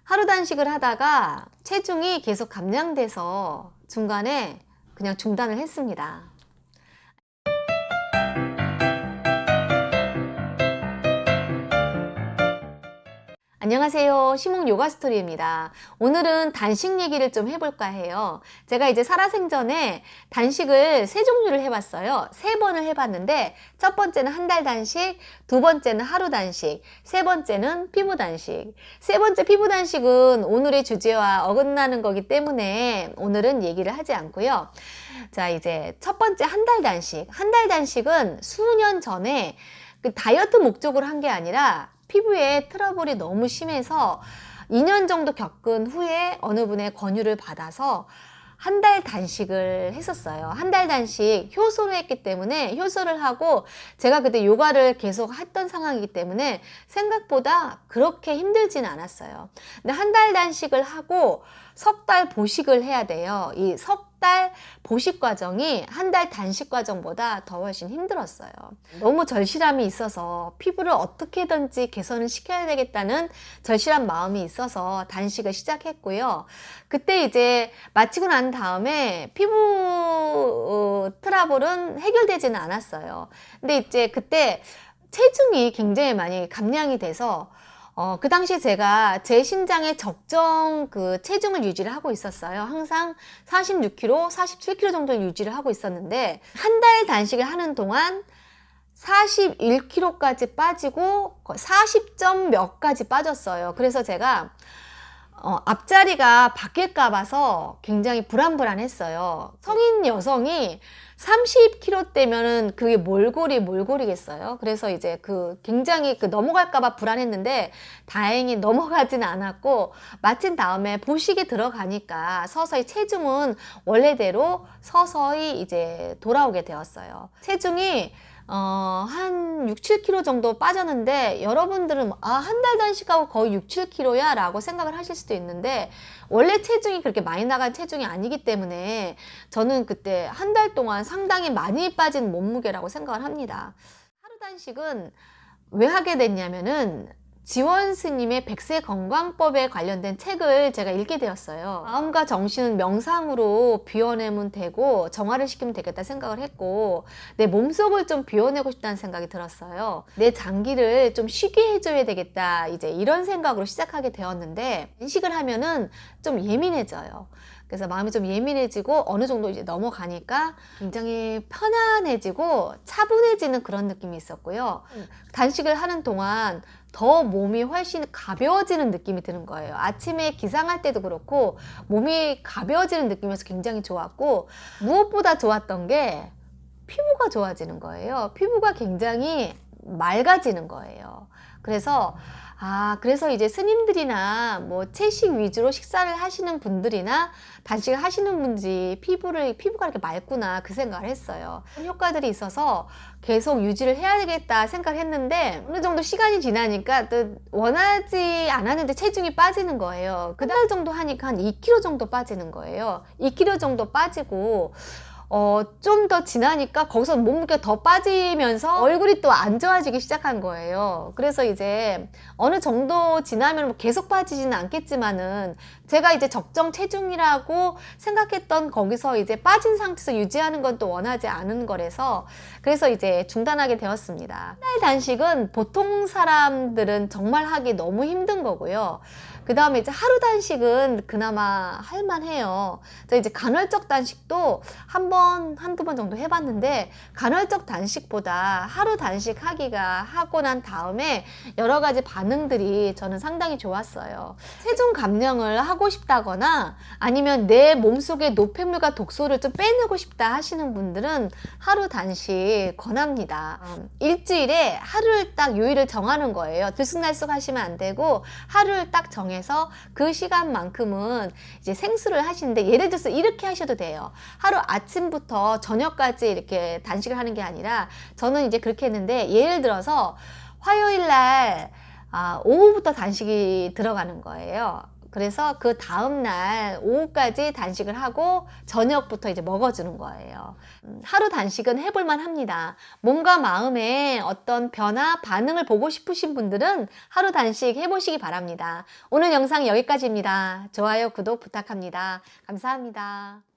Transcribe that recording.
하루 단식을 하다가 체중이 계속 감량돼서 중간에 그냥 중단을 했습니다. 안녕하세요. 시몽 요가 스토리입니다. 오늘은 단식 얘기를 좀 해볼까 해요. 제가 이제 살아생전에 단식을 세 종류를 해봤어요. 세 번을 해봤는데 첫 번째는 한 달 단식, 두 번째는 하루 단식, 세 번째는 피부 단식. 세 번째 피부 단식은 오늘의 주제와 어긋나는 거기 때문에 오늘은 얘기를 하지 않고요. 자, 이제 첫 번째 한 달 단식. 한 달 단식은 수년 전에 그 다이어트 목적으로 한 게 아니라 피부에 트러블이 너무 심해서 2년 정도 겪은 후에 어느 분의 권유를 받아서 한 달 단식을 했었어요. 한 달 단식 효소를 했기 때문에 효소를 하고 제가 그때 요가를 계속 했던 상황이기 때문에 생각보다 그렇게 힘들지는 않았어요. 근데 한 달 단식을 하고 석 달 보식을 해야 돼요. 이 석 달 보식 과정이 한 달 단식 과정보다 더 훨씬 힘들었어요. 너무 절실함이 있어서 피부를 어떻게든지 개선을 시켜야 되겠다는 절실한 마음이 있어서 단식을 시작했고요. 그때 이제 마치고 난 다음에 피부 트러블은 해결되지는 않았어요. 근데 이제 그때 체중이 굉장히 많이 감량이 돼서 그 당시 제가 제 신장의 적정 그 체중을 유지를 하고 있었어요. 항상 46kg, 47kg 정도를 유지를 하고 있었는데 한 달 단식을 하는 동안 41kg까지 빠지고 40점 몇까지 빠졌어요. 그래서 제가 앞자리가 바뀔까 봐서 굉장히 불안불안했어요. 성인 여성이 30kg대면은 그게 몰골이겠어요. 그래서 이제 굉장히 넘어갈까 봐 불안했는데 다행히 넘어가지는 않았고 마친 다음에 보식에 들어가니까 서서히 체중은 원래대로 서서히 이제 돌아오게 되었어요. 체중이 한 6, 7kg 정도 빠졌는데 여러분들은 한 달 단식하고 거의 6, 7kg야 라고 생각을 하실 수도 있는데 원래 체중이 그렇게 많이 나간 체중이 아니기 때문에 저는 그때 한 달 동안 상당히 많이 빠진 몸무게라고 생각을 합니다. 하루 단식은 왜 하게 됐냐면은 지원 스님의 백세 건강법에 관련된 책을 제가 읽게 되었어요. 마음과 정신은 명상으로 비워내면 되고 정화를 시키면 되겠다 생각을 했고 내 몸속을 좀 비워내고 싶다는 생각이 들었어요. 내 장기를 좀 쉬게 해줘야 되겠다 이제 이런 생각으로 시작하게 되었는데 단식을 하면은 좀 예민해져요. 그래서 마음이 좀 예민해지고 어느 정도 이제 넘어가니까 굉장히 편안해지고 차분해지는 그런 느낌이 있었고요. 단식을 하는 동안 더 몸이 훨씬 가벼워지는 느낌이 드는 거예요. 아침에 기상할 때도 그렇고 몸이 가벼워지는 느낌이어서 굉장히 좋았고 무엇보다 좋았던 게 피부가 좋아지는 거예요. 피부가 굉장히 맑아지는 거예요. 그래서 이제 스님들이나 뭐 채식 위주로 식사를 하시는 분들이나 단식을 하시는 분들이 피부가 이렇게 맑구나 그 생각을 했어요. 효과들이 있어서 계속 유지를 해야 되겠다 생각을 했는데 어느 정도 시간이 지나니까 또 원하지 않았는데 체중이 빠지는 거예요. 그 달 정도 하니까 한 2kg 정도 빠지는 거예요. 2kg 정도 빠지고 좀 더 지나니까 거기서 몸무게가 더 빠지면서 얼굴이 또 안 좋아지기 시작한 거예요. 그래서 이제 어느 정도 지나면 뭐 계속 빠지지는 않겠지만은 제가 이제 적정 체중이라고 생각했던 거기서 이제 빠진 상태에서 유지하는 건 또 원하지 않은 거라서 그래서 이제 중단하게 되었습니다. 한 달 단식은 보통 사람들은 정말 하기 너무 힘든 거고요. 그 다음에 이제 하루 단식은 그나마 할만해요. 이제 간헐적 단식도 한두 번 정도 해봤는데 간헐적 단식보다 하루 단식 하고 난 다음에 여러 가지 반응들이 저는 상당히 좋았어요. 체중 감량을 하고 싶다거나 아니면 내 몸속의 노폐물과 독소를 좀 빼내고 싶다 하시는 분들은 하루 단식 권합니다. 일주일에 하루를 딱 요일을 정하는 거예요. 들쑥날쑥 하시면 안 되고 하루를 딱 정해서 그 시간만큼은 이제 생수를 하시는데 예를 들어서 이렇게 하셔도 돼요. 하루 아침부터 저녁까지 이렇게 단식을 하는 게 아니라 저는 이제 그렇게 했는데 예를 들어서 화요일 날 오후부터 단식이 들어가는 거예요. 그래서 그 다음날 오후까지 단식을 하고 저녁부터 이제 먹어주는 거예요. 하루 단식은 해볼만 합니다. 몸과 마음에 어떤 변화, 반응을 보고 싶으신 분들은 하루 단식 해보시기 바랍니다. 오늘 영상 여기까지입니다. 좋아요, 구독 부탁합니다. 감사합니다.